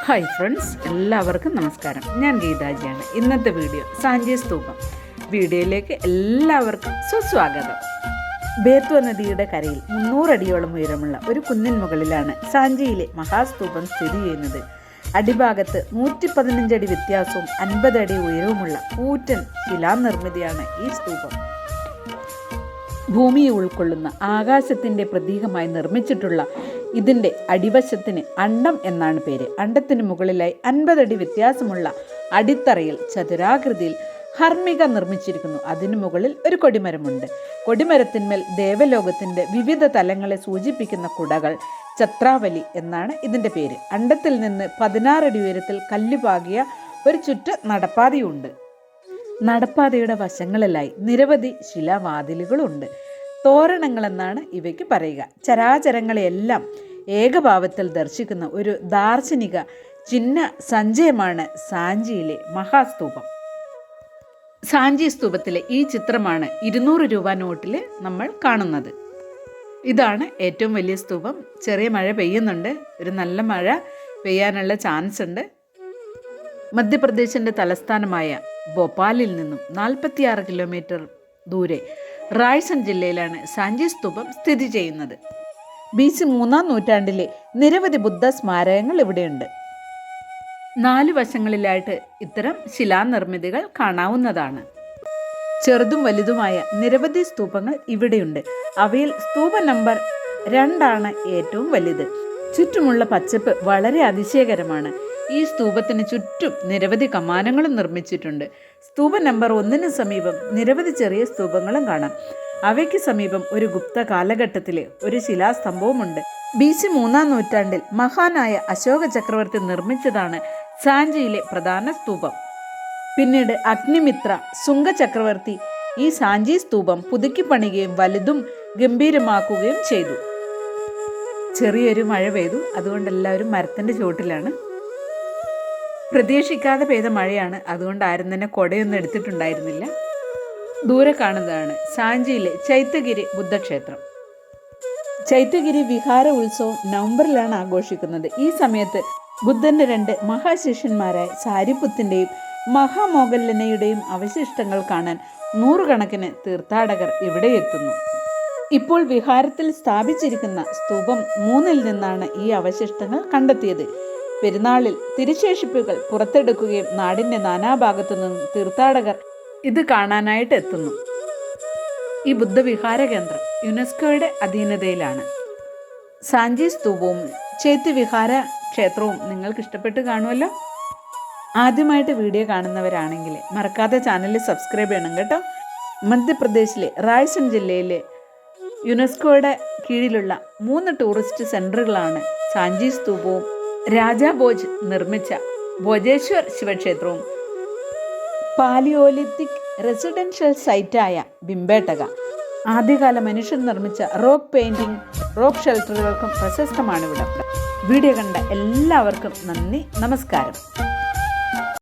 Hi friends, എല്ലാവർക്കും നമസ്കാരം. ഞാൻ ഗീതാജിയാണ്. ഇന്നത്തെ വീഡിയോ സാഞ്ചി സ്തൂപം. വീഡിയോയിലേക്ക് എല്ലാവർക്കും സുസ്വാഗതം. ബേത്വ നദിയുടെ കരയിൽ 300 അടിയോളം ഉയരമുള്ള ഒരു കുന്നിൻ മുകളിലാണ് സാഞ്ചിയിലെ മഹാസ്തൂപം സ്ഥിതി ചെയ്യുന്നത്. അടിഭാഗത്ത് 115 അടി വ്യത്യാസവും 50 അടി ഉയരവുമുള്ള കൂറ്റൻ ശിലാനിർമ്മിതിയാണ് ഈ സ്തൂപം. ഭൂമിയെ ഉൾക്കൊള്ളുന്ന ആകാശത്തിൻ്റെ പ്രതീകമായി നിർമ്മിച്ചിട്ടുള്ള ഇതിൻ്റെ അടിവശത്തിന് അണ്ഡം എന്നാണ് പേര്. അണ്ഡത്തിന് മുകളിലായി 50 അടി വ്യത്യാസമുള്ള അടിത്തറയിൽ ചതുരാകൃതിയിൽ ഹർമിക നിർമ്മിച്ചിരിക്കുന്നു. അതിനു മുകളിൽ ഒരു കൊടിമരമുണ്ട്. കൊടിമരത്തിന്മേൽ ദേവലോകത്തിൻ്റെ വിവിധ തലങ്ങളെ സൂചിപ്പിക്കുന്ന കുടകൾ, ഛത്രാവലി എന്നാണ് ഇതിൻ്റെ പേര്. അണ്ഡത്തിൽ നിന്ന് 16 അടി ഉയരത്തിൽ കല്ലുപാകിയ ഒരു ചുറ്റ നടപ്പാതയുണ്ട്. നടപ്പാതയുടെ വശങ്ങളിലായി നിരവധി ശിലാവാതിലുകളുണ്ട്. തോരണങ്ങളെന്നാണ് ഇവയ്ക്ക് പറയുക. ചരാചരങ്ങളെയെല്ലാം ഏകഭാവത്തിൽ ദർശിക്കുന്ന ഒരു ദാർശനിക ചിഹ്ന സഞ്ചയമാണ് സാഞ്ചിയിലെ മഹാസ്തൂപം. സാഞ്ചി സ്തൂപത്തിലെ ഈ ചിത്രമാണ് 200 രൂപ നോട്ടിൽ നമ്മൾ കാണുന്നത്. ഇതാണ് ഏറ്റവും വലിയ സ്തൂപം. ചെറിയ മഴ പെയ്യുന്നുണ്ട്. ഒരു നല്ല മഴ പെയ്യാനുള്ള ചാൻസ് ഉണ്ട്. മധ്യപ്രദേശിൻ്റെ തലസ്ഥാനമായ ഭോപ്പാലിൽ നിന്നും 46 കിലോമീറ്റർ ദൂരെ റായ്സൺ ജില്ലയിലാണ് സാഞ്ചി സ്തൂപം സ്ഥിതി ചെയ്യുന്നത്. BC 3-ാം നൂറ്റാണ്ടിലെ നിരവധി ബുദ്ധ സ്മാരകങ്ങൾ ഇവിടെയുണ്ട്. 4 വശങ്ങളിലായിട്ട് ഇത്തരം ശിലാനിർമ്മിതികൾ കാണാവുന്നതാണ്. ചെറുതും വലുതുമായ നിരവധി സ്തൂപങ്ങൾ ഇവിടെയുണ്ട്. അവയിൽ സ്തൂപ നമ്പർ 2 ഏറ്റവും വലുത്. ചുറ്റുമുള്ള പച്ചപ്പ് വളരെ അതിശയകരമാണ്. ഈ സ്തൂപത്തിന് ചുറ്റും നിരവധി കമാനങ്ങളും നിർമ്മിച്ചിട്ടുണ്ട്. സ്തൂപ നമ്പർ 1 സമീപം നിരവധി ചെറിയ സ്തൂപങ്ങളും കാണാം. അവയ്ക്ക് സമീപം ഒരു ഗുപ്ത കാലഘട്ടത്തിലെ ഒരു ശിലാസ്തംഭവുമുണ്ട്. BC 3-ാം നൂറ്റാണ്ടിൽ മഹാനായ അശോക ചക്രവർത്തി നിർമ്മിച്ചതാണ് സാഞ്ചിയിലെ പ്രധാന സ്തൂപം. പിന്നീട് അഗ്നിമിത്ര ശുംഗ ചക്രവർത്തി ഈ സാഞ്ചി സ്തൂപം പുതുക്കി പണിയുകയും വലുതും ഗംഭീരമാക്കുകയും ചെയ്തു. ചെറിയൊരു മഴ പെയ്തു. അതുകൊണ്ട് എല്ലാവരും മരത്തിൻ്റെ ചുവട്ടിലാണ്. പ്രതീക്ഷിക്കാതെ പെയ്ത മഴയാണ്. അതുകൊണ്ട് ആരും തന്നെ കൊടയൊന്നും എടുത്തിട്ടുണ്ടായിരുന്നില്ല. ദൂരെ കാണുന്നതാണ് സാഞ്ചിയിലെ ചൈത്യഗിരി ബുദ്ധക്ഷേത്രം. ചൈത്യഗിരി വിഹാര ഉത്സവം നവംബറിലാണ് ആഘോഷിക്കുന്നത്. ഈ സമയത്ത് ബുദ്ധൻ്റെ 2 മഹാശിഷ്യന്മാരായ സാരിപുത്തിൻ്റെയും മഹാമോഗല്ലനയുടെയും അവശിഷ്ടങ്ങൾ കാണാൻ 100 കണക്കിന് തീർത്ഥാടകർ ഇവിടെ എത്തുന്നു. ഇപ്പോൾ വിഹാരത്തിൽ സ്ഥാപിച്ചിരിക്കുന്ന സ്തൂപം 3-ൽ നിന്നാണ് ഈ അവശിഷ്ടങ്ങൾ കണ്ടെത്തിയത്. പെരുന്നാളിൽ തിരുശേഷിപ്പുകൾ പുറത്തെടുക്കുകയും നാടിൻ്റെ നാനാഭാഗത്തു നിന്നും തീർത്ഥാടകർ ഇത് കാണാനായിട്ട് എത്തുന്നു. ഈ ബുദ്ധവിഹാര കേന്ദ്രം യുനെസ്കോയുടെ അധീനതയിലാണ്. സാഞ്ചി സ്തൂപവും ചൈത്യവിഹാര ക്ഷേത്രവും നിങ്ങൾക്ക് ഇഷ്ടപ്പെട്ട് കാണുമല്ലോ. ആദ്യമായിട്ട് വീഡിയോ കാണുന്നവരാണെങ്കിൽ മറക്കാതെ ചാനൽ സബ്സ്ക്രൈബ് ചെയ്യണം കേട്ടോ. മധ്യപ്രദേശിലെ റായ്സൺ ജില്ലയിലെ യുനെസ്കോയുടെ കീഴിലുള്ള 3 ടൂറിസ്റ്റ് സെൻറ്ററുകളാണ് സാഞ്ചി സ്തൂപവും രാജാ ഭോജ് നിർമ്മിച്ച ഭോജേശ്വർ ശിവക്ഷേത്രവും പാലിയോലിത്തിക് റെസിഡൻഷ്യൽ സൈറ്റായ ഭിംബേട്ടക. ആദ്യകാല മനുഷ്യൻ നിർമ്മിച്ച റോക്ക് പെയിൻറ്റിംഗ്, റോക്ക് ഷെൽട്ടറുകൾക്കും പ്രശസ്തമാണ് ഇവിടെ. വീഡിയോ കണ്ട എല്ലാവർക്കും നന്ദി, നമസ്കാരം.